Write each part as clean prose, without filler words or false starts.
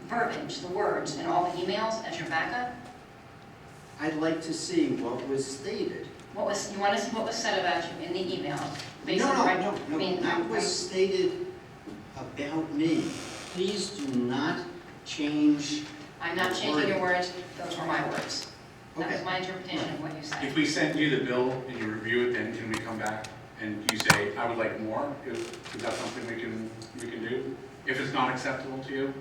verbiage, the words, in all the emails as your backup? I'd like to see what was stated. You want to see what was said about you in the email? Based No, on no, right- no, I mean, that was stated about me. Please do not change. I'm not changing your words, those were my words. That Okay. was my interpretation of what you said. If we send you the bill and you review it, then can we come back and you say, I would like more? Is that something we can do? If it's not acceptable to you?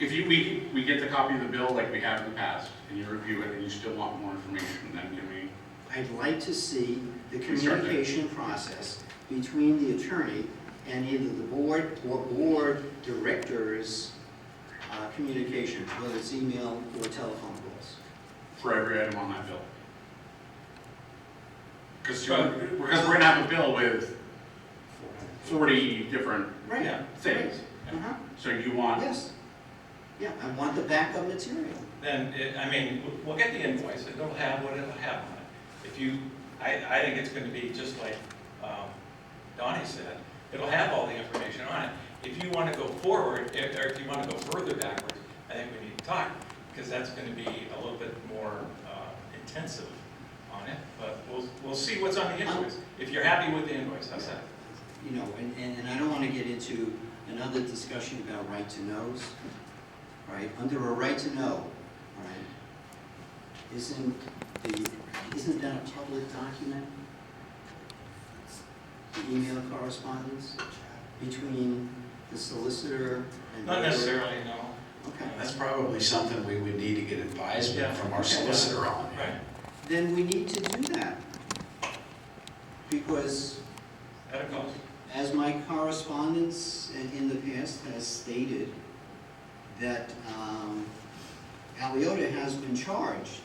If we get the copy of the bill like we have in the past, and you review it and you still want more information, then can we? I'd like to see the We start there. communication process between the attorney and either the board or board directors' communication, whether it's email or telephone calls. For every item on that bill. Because we're gonna have a bill with 40 different Right. things. Uh-huh. So you want, Yes. Yeah, I want the backup material. Then, I mean, we'll get the invoice, it'll have what it'll have on it. If you, I think it's gonna be just like Donnie said, it'll have all the information on it. If you wanna go forward, or if you wanna go further backwards, I think we need to talk, because that's gonna be a little bit more intensive on it, but we'll see what's on the invoice. If you're happy with the invoice, how's that? You know, and I don't want to get into another discussion about right to knows, right? Under a right to know, right? Isn't that a public document? The email correspondence between the solicitor and the Not lawyer? necessarily, no. Okay. That's probably something we would need to get advisement from our solicitor on. Right, Then we need to do that. Because at a cost. as my correspondence in the past has stated, that Aliota has been charged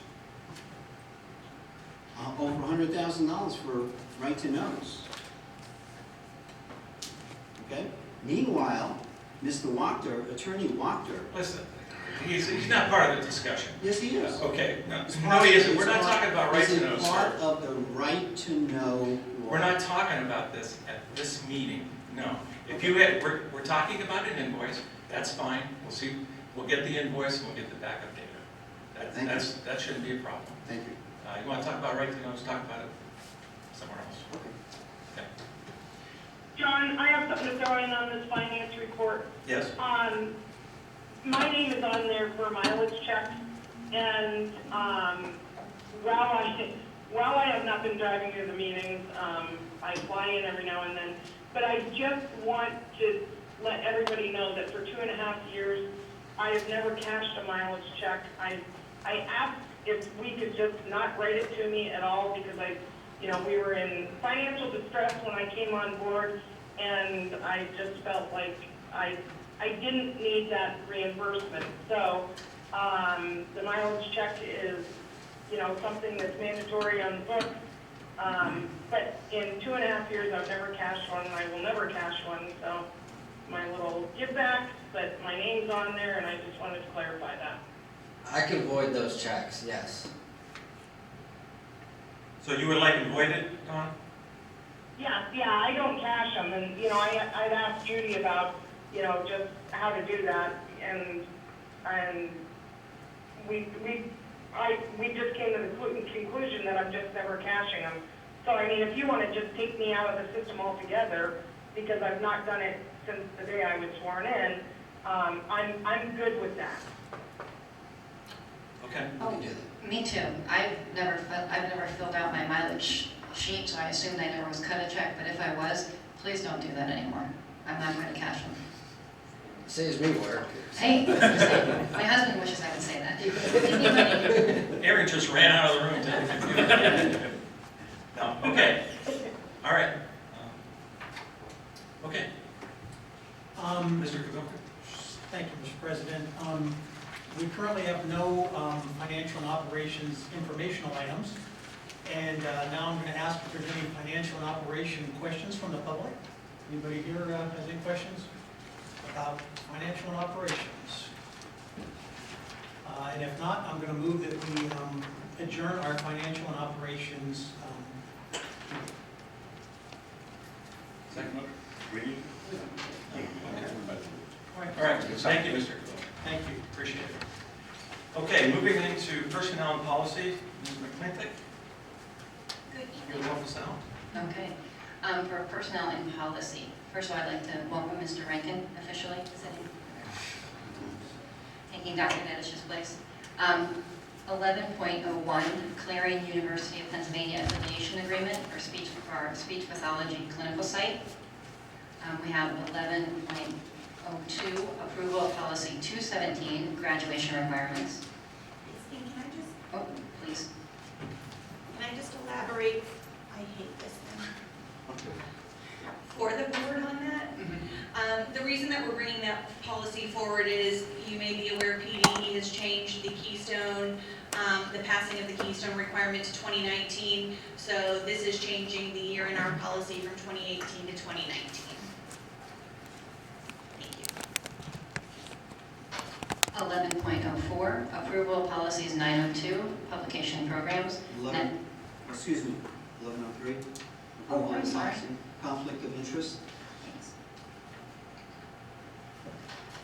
over $100,000 for right to knows. Okay? Meanwhile, Mr. Wachter, Attorney Wachter, Listen, he's not part of the discussion. yes, he is. Okay, no, he isn't. We're not talking about right to know, Is it part sir. of the right to know law? We're not talking about this at this meeting, no. If you had, we're talking about an invoice, that's fine. We'll see, we'll get the invoice and we'll get the backup data. Thank you. That shouldn't be a problem. Thank you. You want to talk about right to know, talk about it somewhere else. Okay. Okay. John, I have something to throw in on this finance report. Yes. My name is on there for mileage checks, and while I have not been driving to the meetings, I fly in every now and then, but I just want to let everybody know that for 2.5 years, I have never cashed a mileage check. I asked if we could just not write it to me at all, because we were in financial distress when I came on board, and I just felt like I didn't need that reimbursement. So the mileage check is, something that's mandatory on the books. But in 2.5 years, I've never cashed one, and I will never cash one. So my little give back, but my name's on there, and I just wanted to clarify that. I can void those checks, yes. So you would like to void it, Don? Yeah, I don't cash them, and, I'd asked Judy about, just how to do that, and we just came to the conclusion that I'm just never cashing them. So, I mean, if you want to just take me out of the system altogether, because I've not done it since the day I was sworn in, I'm good with that. Okay. We can do that. Me too. I've never filled out my mileage sheet, so I assumed I never was cut a check, but if I was, please don't do that anymore. I'm not going to cash them. Saves me work. Hey, just saying. My husband wishes I could say that. Give me money. Aaron just ran out of the room to No, okay. All right. Okay. Mr. Kugelka? Thank you, Mr. President. We currently have no financial and operations informational items. And now I'm going to ask if there's any financial and operation questions from the public. Anybody here has any questions about financial and operations? And if not, I'm going to move that we adjourn our financial and operations. Second. All right. All right. Thank you, Mr. Cook. Thank you. Appreciate it. Okay, moving into personnel and policy, Ms. McClintock, Good you'll help us out. Okay. For personnel and policy, first of all, I'd like to welcome Mr. Rankin officially, taking Dr. Nedish's place. 11.01, Clarion University of Pennsylvania Affiliation Agreement for our speech pathology clinical site. We have 11.02, approval of policy 217, graduation requirements. Can I just, Oh, please. can I just elaborate? I hate this thing. For the board on that? The reason that we're bringing that policy forward is, you may be aware, PD has changed the Keystone, the passing of the Keystone requirement to 2019. So this is changing the year in our policy from 2018 to 2019. Thank you. 11.04, approval of policies 902, publication programs. 11, excuse me, 1103. Oh, Approval I'm of sorry. policy, conflict of interest. Thanks.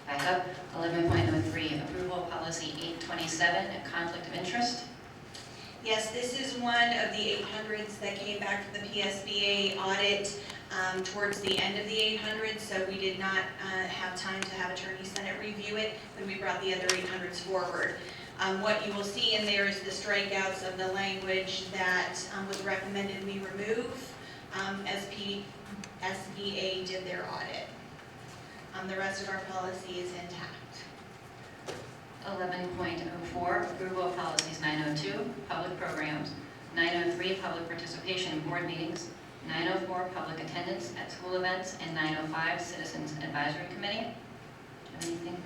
Back up, 11.03, approval of policy 827, conflict of interest. Yes, this is one of the 800s that came back from the PSBA audit towards the end of the 800s, so we did not have time to have Attorney Senate review it, but we brought the other 800s forward. What you will see in there is the strikeouts of the language that was recommended we remove as SBA did their audit. The rest of our policy is intact. 11.04, approval of policies 902, public programs. 903, public participation in board meetings. 904, public attendance at school events. And 905, citizens advisory committee. Do you have anything?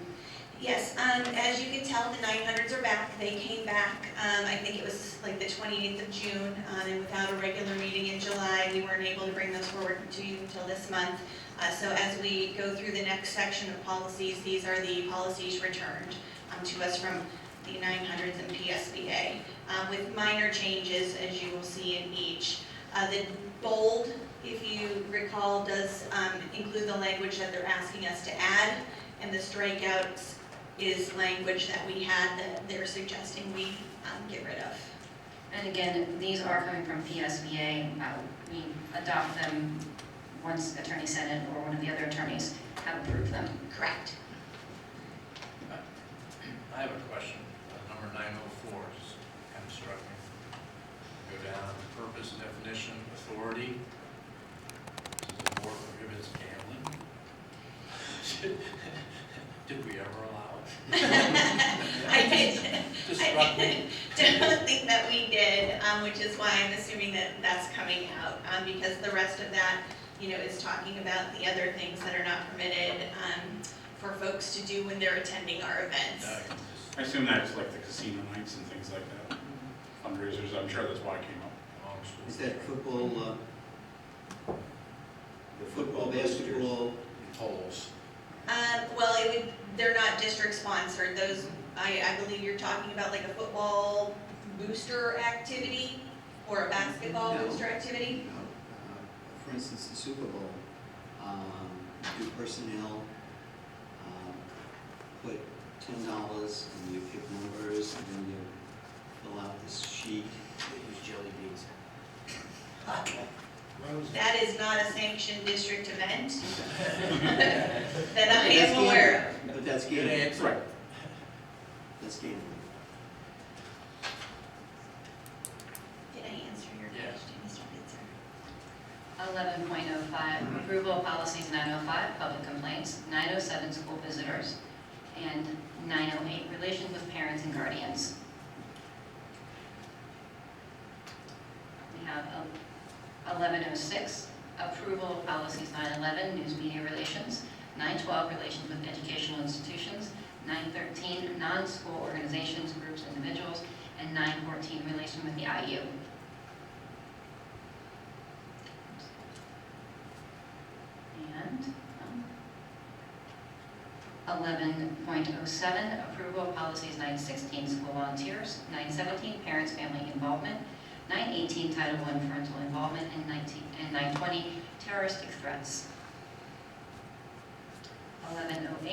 Yes, as you can tell, the 900s are back. They came back, I think it was like the 28th of June, and without a regular meeting in July, we weren't able to bring those forward to you until this month. So as we go through the next section of policies, these are the policies returned to us from the 900s and PSBA, with minor changes, as you will see in each. The bold, if you recall, does include the language that they're asking us to add, and the strikeouts is language that we had that they're suggesting we get rid of. And again, these are coming from PSBA. We adopt them once Attorney Senate or one of the other attorneys have approved them. Correct. I have a question. Number 904 is kind of struck me. Go down, purpose, definition, authority. Says the board prohibits gambling. Did we ever allow it? Just struck me. Don't think that we did, which is why I'm assuming that that's coming out, because the rest of that, is talking about the other things that are not permitted for folks to do when they're attending our events. I assume that's like the casino nights and things like that, fundraisers, I'm sure that's why it came up. Is that football, basketball? Polls. Well, they're not district sponsored. Those, I believe you're talking about like a football booster activity or a basketball No. booster activity. No. For instance, the Super Bowl, do personnel, put $10 and you pick numbers and then you fill out this sheet. It was jelly beans. That is not a sanctioned district event But that I that's am aware gambling. But that's Good gambling. answer. Right. That's gambling. of. Did I answer your Yeah. question, Mr. Bitzer? 11.05, approval of policies 905, public complaints. 907, school visitors. And 908, relations with parents and guardians. We have 1106, approval of policies 911, news media relations. 912, relations with educational institutions. 913, non-school organizations, groups, individuals. And 914, relation with the IU. And 11.07, approval of policies 916, school volunteers. 917, parents, family involvement. 918, Title I, parental involvement. And 920, terroristic threats. 1108.